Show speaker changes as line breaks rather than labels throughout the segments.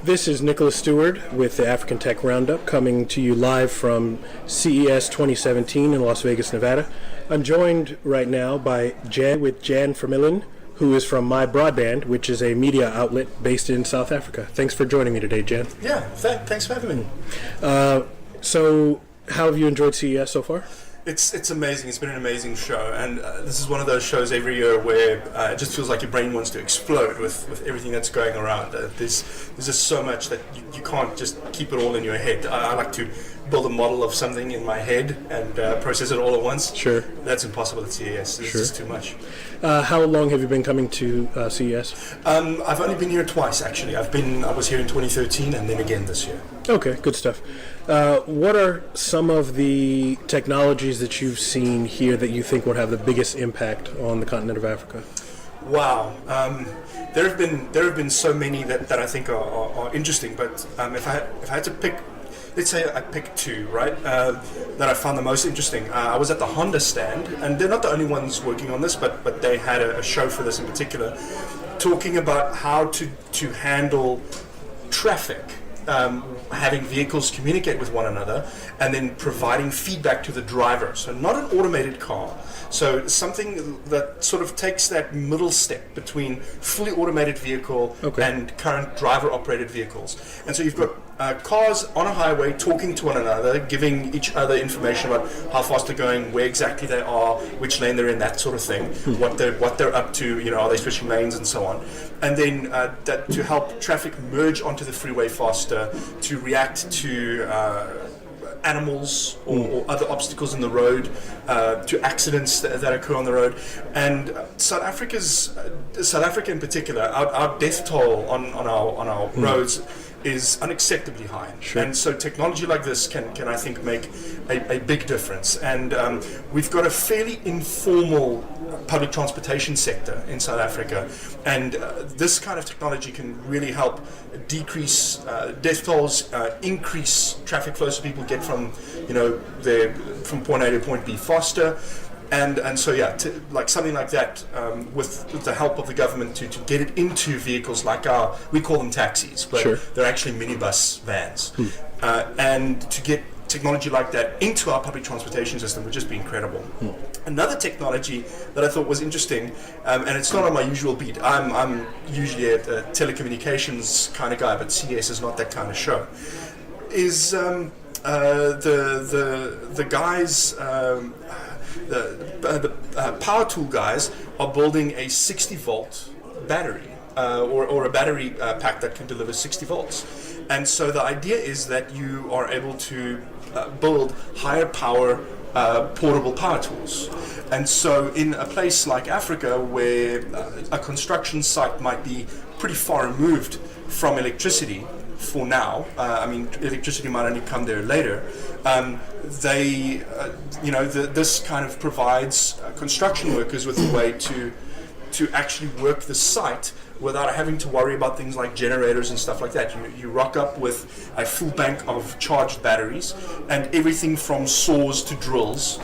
This is Nicholas Stewart with the African Tech Roundup, coming to you live from CES 2017 in Las Vegas, Nevada. I'm joined right now by Jan Vermeulen, who is from MyBroadband, which is a media outlet based in South Africa. Thanks for joining me today, Jan.
Yeah, thanks for having me.
So, how have you enjoyed CES so far?
It's amazing. It's been an amazing show, and this is one of those shows every year where it just feels like your brain wants to explode with everything that's going around. There's just so much that you can't just keep it all in your head. I like to build a model of something in my head and process it all at once.
Sure.
That's impossible at CES. It's just too much.
How long have you been coming to CES?
I've only been here twice, actually. I was here in 2013 and then again this year.
Okay, good stuff. What are some of the technologies that you've seen here that you think would have the biggest impact on the continent of Africa?
Wow, there have been so many that I think are interesting. But if I had to pick, let's say I pick two, right? That I found the most interesting. I was at the Honda stand, and they're not the only ones working on this, but they had a show for this in particular, talking about how to handle traffic. Having vehicles communicate with one another and then providing feedback to the driver. So not an automated car. So something that sort of takes that middle step between fully automated vehicle and current driver-operated vehicles. And so you've got cars on a highway talking to one another, giving each other information about how fast they're going, where exactly they are, which lane they're in, that sort of thing, what they're up to, are they switching lanes and so on. And then that to help traffic merge onto the freeway faster, to react to animals or other obstacles in the road, to accidents that occur on the road. And South Africa in particular, our death toll on our roads is unacceptably high.
Sure.
And so technology like this can I think make a big difference. And we've got a fairly informal public transportation sector in South Africa, and this kind of technology can really help decrease death tolls, increase traffic flow so people get from from point A to point B faster. And so like something like that, with the help of the government to get it into vehicles like we call them taxis, but they're actually minibus vans, and to get technology like that into our public transportation system would just be incredible. Another technology that I thought was interesting, and it's not on my usual beat. I'm usually a telecommunications kind of guy, but CES is not that kind of show. Is the guys. The power tool guys are building a 60-volt battery, or a battery pack that can deliver 60 volts. And so the idea is that you are able to build higher power portable power tools. And so in a place like Africa, where a construction site might be pretty far removed from electricity, for now, electricity might only come there later. This kind of provides construction workers with a way to actually work the site without having to worry about things like generators and stuff like that. You rock up with a full bank of charged batteries, and everything from saws to drills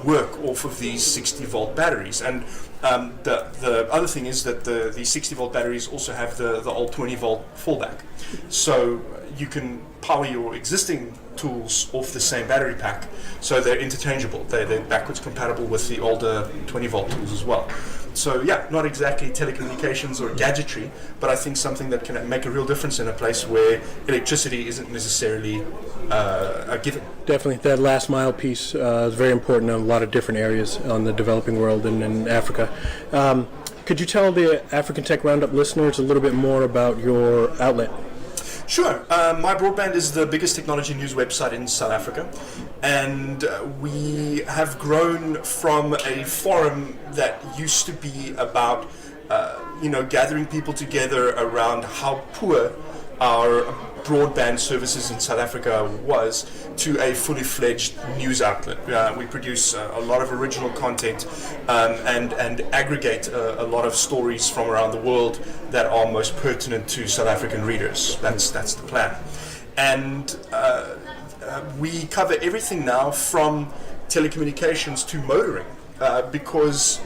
work off of these 60-volt batteries. And the other thing is that the 60-volt batteries also have the old 20-volt fallback. So you can power your existing tools off the same battery pack, so they're interchangeable. They're backwards compatible with the older 20-volt tools as well. So not exactly telecommunications or gadgetry, but I think something that can make a real difference in a place where electricity isn't necessarily a given.
Definitely, that last mile piece is very important in a lot of different areas on the developing world and in Africa. Could you tell the African Tech Roundup listeners a little bit more about your outlet?
Sure. MyBroadband is the biggest technology news website in South Africa, and we have grown from a forum that used to be about gathering people together around how poor our broadband services in South Africa was, to a fully fledged news outlet. We produce a lot of original content and aggregate a lot of stories from around the world that are most pertinent to South African readers. That's the plan. And we cover everything now from telecommunications to motoring because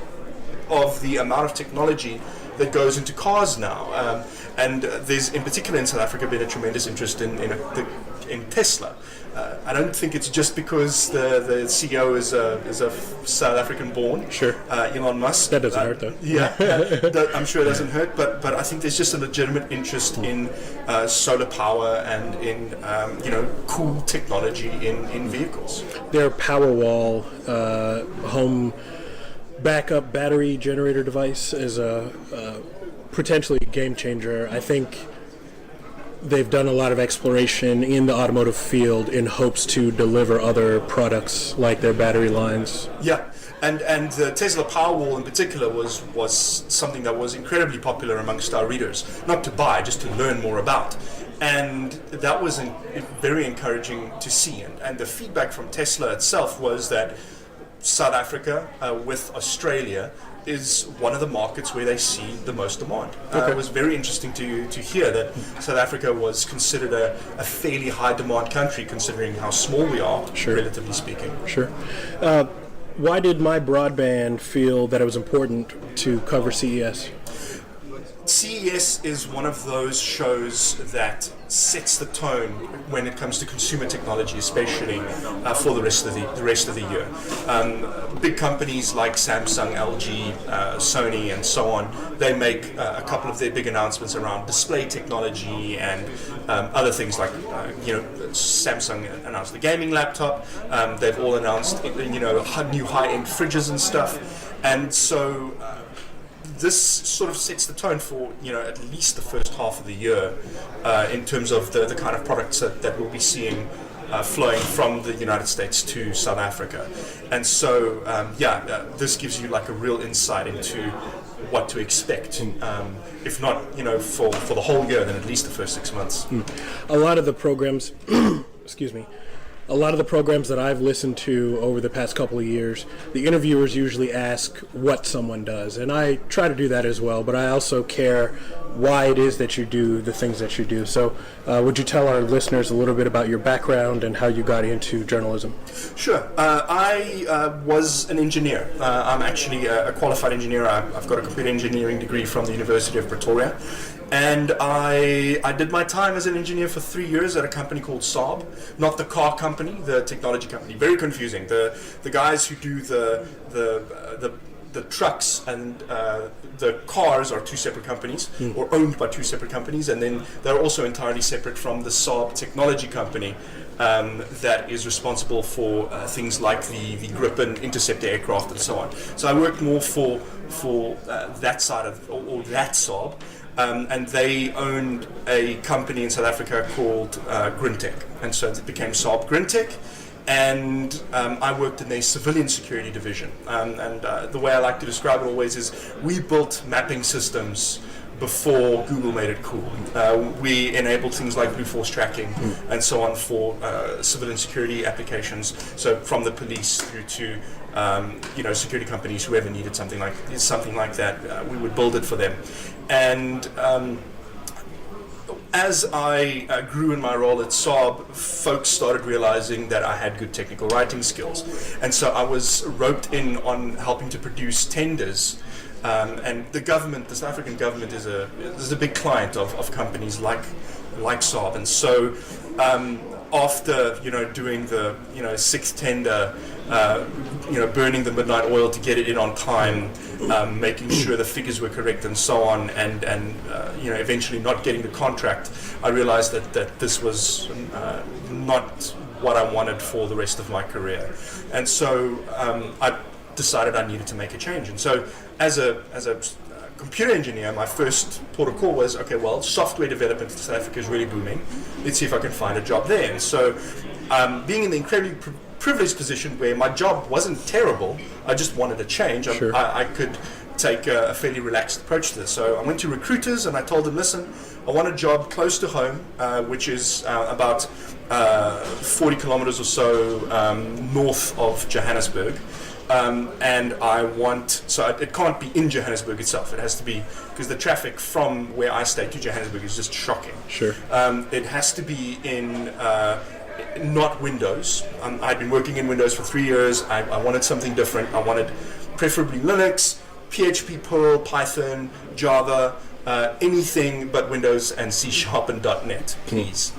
of the amount of technology that goes into cars now. And there's, in particular in South Africa, been a tremendous interest in Tesla. I don't think it's just because the CEO is a South African born.
Sure.
Elon Musk.
That doesn't hurt, though.
Yeah, I'm sure it doesn't hurt, but I think there's just a legitimate interest in solar power and in cool technology in vehicles.
Their Powerwall home backup battery generator device is a potentially game changer. I think they've done a lot of exploration in the automotive field in hopes to deliver other products like their battery lines.
Yeah, and the Tesla Powerwall in particular was something that was incredibly popular amongst our readers, not to buy, just to learn more about. And that was very encouraging to see. And the feedback from Tesla itself was that South Africa, with Australia, is one of the markets where they see the most demand. It was very interesting to hear that South Africa was considered a fairly high demand country considering how small we are, relatively speaking.
Sure. Why did MyBroadband feel that it was important to cover CES?
CES is one of those shows that sets the tone when it comes to consumer technology, especially for the rest of the year. Big companies like Samsung, LG, Sony, and so on, they make a couple of their big announcements around display technology and other things like Samsung announced the gaming laptop. They've all announced new high-end fridges and stuff, and so. This sort of sets the tone for at least the first half of the year in terms of the kind of products that we'll be seeing flowing from the United States to South Africa. And so this gives you like a real insight into what to expect, if not for the whole year, then at least the first 6 months.
A lot of the programs excuse me, a lot of the programs that I've listened to over the past couple of years, the interviewers usually ask what someone does, and I try to do that as well, but I also care why it is that you do the things that you do. So would you tell our listeners a little bit about your background and how you got into journalism?
Sure. I was an engineer. I'm actually a qualified engineer. I've got a computer engineering degree from the University of Pretoria. And I did my time as an engineer for 3 years at a company called Saab, not the car company, the technology company. Very confusing. The guys who do the trucks and the cars are two separate companies, or owned by two separate companies, and then they're also entirely separate from the Saab technology company that is responsible for things like the Gripen interceptor aircraft and so on. So I worked more for that side of, or that Saab. And they owned a company in South Africa called Grintech, and so it became Saab Grintech, and I worked in a civilian security division. And the way I like to describe it always is we built mapping systems before Google made it cool. We enabled things like Blue Force tracking and so on for civilian security applications. So from the police through to security companies, whoever needed something like that, we would build it for them. And as I grew in my role at Saab, folks started realizing that I had good technical writing skills, and so I was roped in on helping to produce tenders. And the government, the South African government, is a big client of companies like Saab, and so after doing the sixth tender, burning the midnight oil to get it in on time, making sure the figures were correct and so on, and eventually not getting the contract, I realized that this was not what I wanted for the rest of my career, and so I decided I needed to make a change. And so as a computer engineer, my first port of call was, okay, well, software development in South Africa is really booming. Let's see if I can find a job there. And so being in the incredibly privileged position where my job wasn't terrible, I just wanted a change.
Sure.
I could take a fairly relaxed approach to this. So I went to recruiters and I told them, listen, I want a job close to home, which is about 40 kilometers or so north of Johannesburg. And I want, so it can't be in Johannesburg itself. It has to be, because the traffic from where I stay to Johannesburg is just shocking.
Sure.
It has to be in not Windows. I'd been working in Windows for 3 years. I wanted something different. I wanted preferably Linux, PHP, Perl, Python, Java, anything but Windows and C# and .NET, please.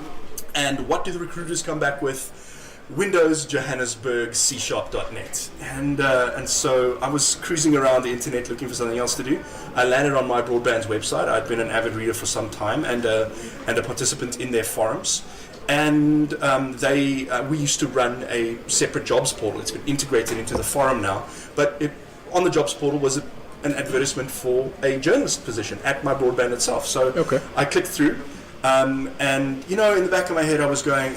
And what do the recruiters come back with? Windows, Johannesburg, C#, .NET. And so I was cruising around the internet looking for something else to do. I landed on MyBroadband's website. I'd been an avid reader for some time and a participant in their forums. And we used to run a separate jobs portal. It's been integrated into the forum now. But on the jobs portal was an advertisement for a journalist position at MyBroadband itself. So I clicked through. And in the back of my head I was going,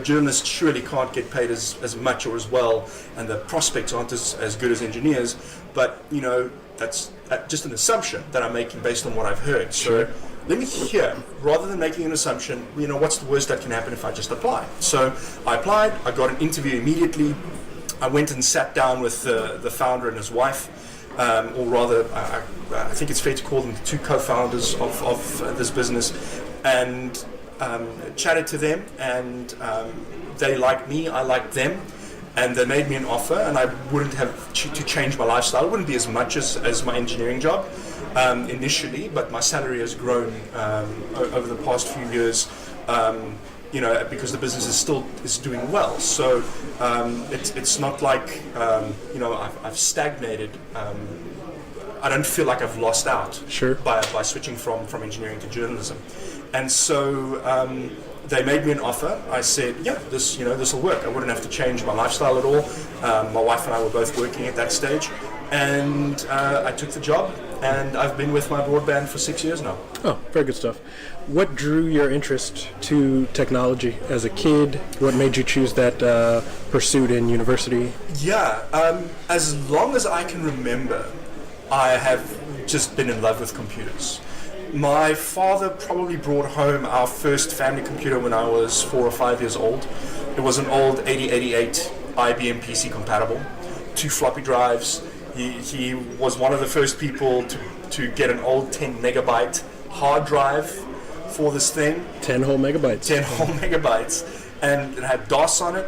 journalists surely can't get paid as much or as well, and the prospects aren't as good as engineers, but that's just an assumption that I'm making based on what I've heard. So let me hear, rather than making an assumption, what's the worst that can happen if I just apply? So I applied, I got an interview immediately. I went and sat down with the founder and his wife, or rather I think it's fair to call them the two co-founders of this business, and chatted to them, and they liked me, I liked them, and they made me an offer, and I wouldn't have to change my lifestyle. It wouldn't be as much as my engineering job initially, but my salary has grown over the past few years, because the business is doing well. So it's not like I've stagnated. I don't feel like I've lost out by switching from engineering to journalism. And so they made me an offer. I said, this will work. I wouldn't have to change my lifestyle at all. My wife and I were both working at that stage. And I took the job, and I've been with MyBroadband for 6 years now. Oh,
very good stuff. What drew your interest to technology as a kid? What made you choose that pursuit in university?
As long as I can remember, I have just been in love with computers. My father probably brought home our first family computer when I was 4 or 5 years old. It was an old 8088 IBM PC compatible, 2 floppy drives. He was one of the first people to get an old 10 megabyte hard drive for this thing.
10 whole megabytes.
10 whole megabytes. And it had DOS on it.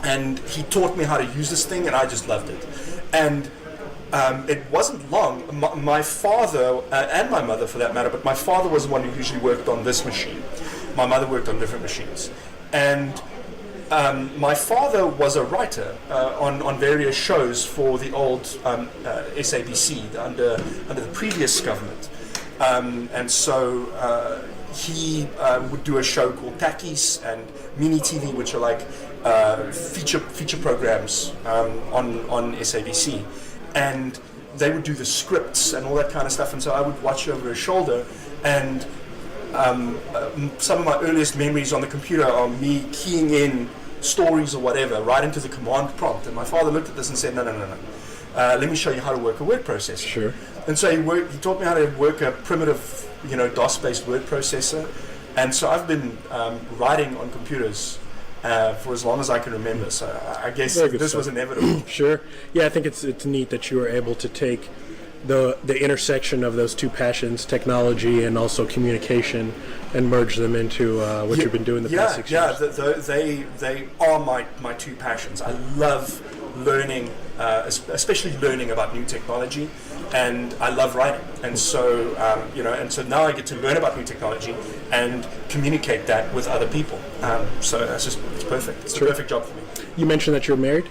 And he taught me how to use this thing, and I just loved it. And it wasn't long. My father, and my mother for that matter, but my father was the one who usually worked on this machine. My mother worked on different machines. And my father was a writer on various shows for the old SABC under the previous government. And so he would do a show called Takis and Mini TV, which are like feature programs on SABC. And they would do the scripts and all that kind of stuff, and so I would watch over his shoulder, and some of my earliest memories on the computer are me keying in stories or whatever right into the command prompt, and my father looked at this and said, no, let me show you how to work a word processor.
Sure.
And so he taught me how to work a primitive, DOS-based word processor, and so I've been writing on computers for as long as I can remember. So I guess this was inevitable.
Sure. Yeah, I think it's neat that you were able to take the intersection of those two passions, technology and also communication, and merge them into what you've been doing the past 6 years.
They are my two passions. I love learning, especially learning about new technology, and I love writing. And so and so now I get to learn about new technology and communicate that with other people. So it's perfect. It's the perfect job for me.
You mentioned that you're married?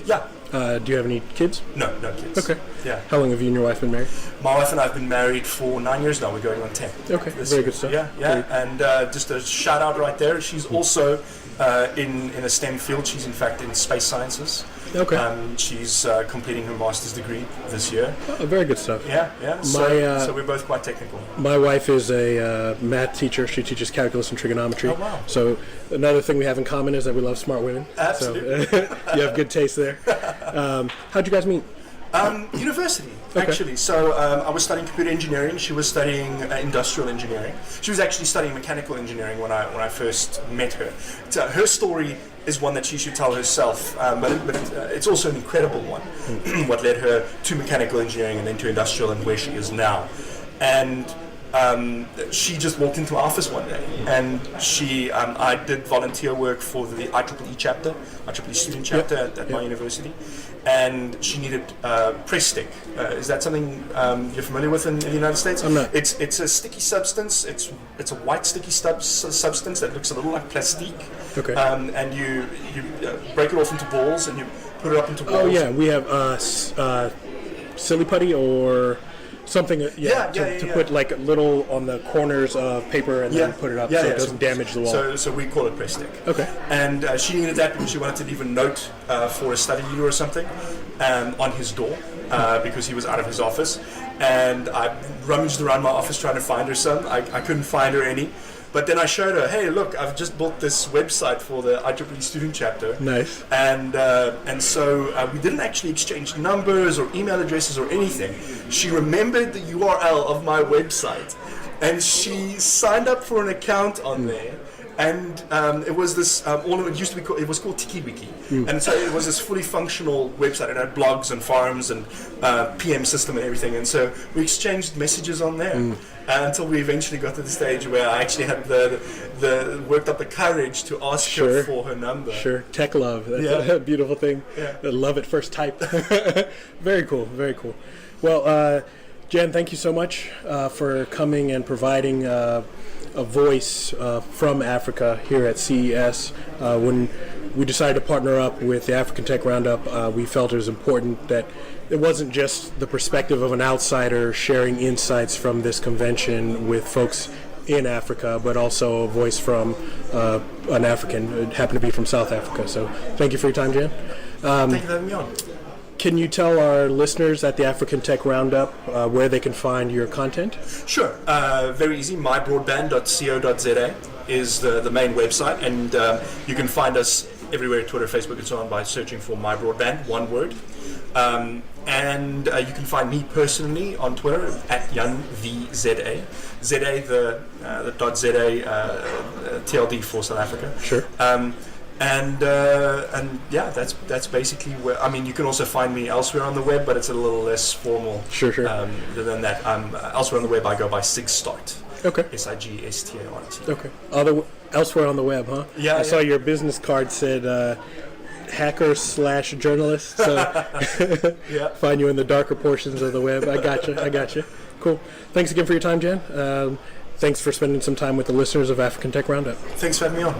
Yeah.
Do you have any kids?
No kids.
Okay.
Yeah.
How long have you and your wife been married?
My wife and I have been married for 9 years now. We're going on 10.
Okay. Very good stuff.
Yeah. And just a shout out right there. She's also in a STEM field. She's in fact in space sciences.
Okay.
She's completing her master's degree this year.
Oh, very good stuff.
Yeah. So we're both quite technical.
My wife is a math teacher. She teaches calculus and trigonometry.
Oh, wow.
So another thing we have in common is that we love smart women.
Absolutely.
So you have good taste there. How'd you guys meet?
University, actually. So I was studying computer engineering. She was studying industrial engineering. She was actually studying mechanical engineering when I first met her. So her story is one that she should tell herself, but it's also an incredible one. What led her to mechanical engineering and then to industrial and where she is now. And she just walked into my office one day, and I did volunteer work for the IEEE chapter, IEEE student chapter at my university, and she needed press stick. Is that something you're familiar with in the United States?
I'm not.
It's a sticky substance. It's a white sticky substance that looks a little like plastique.
Okay.
And you break it off into balls, and you put it up into balls.
Oh yeah, we have silly putty or something. To put like a little on the corners of paper and then put it up so it doesn't damage the wall.
So we call it press stick.
Okay.
And she needed that because she wanted to leave a note for a study leader or something on his door because he was out of his office. And I rummaged around my office trying to find her some. I couldn't find her any. But then I showed her, hey, look, I've just built this website for the IEEE student chapter.
Nice.
And so we didn't actually exchange numbers or email addresses or anything. She remembered the URL of my website, and she signed up for an account on there. And it was this, it used to be called, it was called TikiWiki. And so it was this fully functional website. It had blogs and forums and PM system and everything. And so we exchanged messages on there until we eventually got to the stage where I actually had worked up the courage to ask her for her number.
Sure, tech love. That's a beautiful thing.
Yeah.
Love at first type. Very cool, very cool. Well, Jan, thank you so much for coming and providing a voice from Africa here at CES. When we decided to partner up with the African Tech Roundup, we felt it was important that it wasn't just the perspective of an outsider sharing insights from this convention with folks in Africa, but also a voice from an African. It happened to be from South Africa. So thank you for your time, Jan.
Thank you for having me on.
Can you tell our listeners at the African Tech Roundup where they can find your content?
Sure. Very easy. MyBroadband.co.za is the main website, and you can find us everywhere, Twitter, Facebook, and so on, by searching for MyBroadband, one word. And you can find me personally on Twitter at JanVZA. ZA, the .ZA, TLD for South Africa.
Sure.
And yeah, that's basically where. I mean, you can also find me elsewhere on the web, but it's a little less formal.
Sure.
Than that. Elsewhere on the web, I go by SigStart.
Okay.
SIGSTART.
Okay. Elsewhere on the web, huh?
Yeah.
I saw your business card said hacker/journalist. So find you in the darker portions of the web. I gotcha. Cool. Thanks again for your time, Jan. Thanks for spending some time with the listeners of African Tech Roundup.
Thanks for having me on.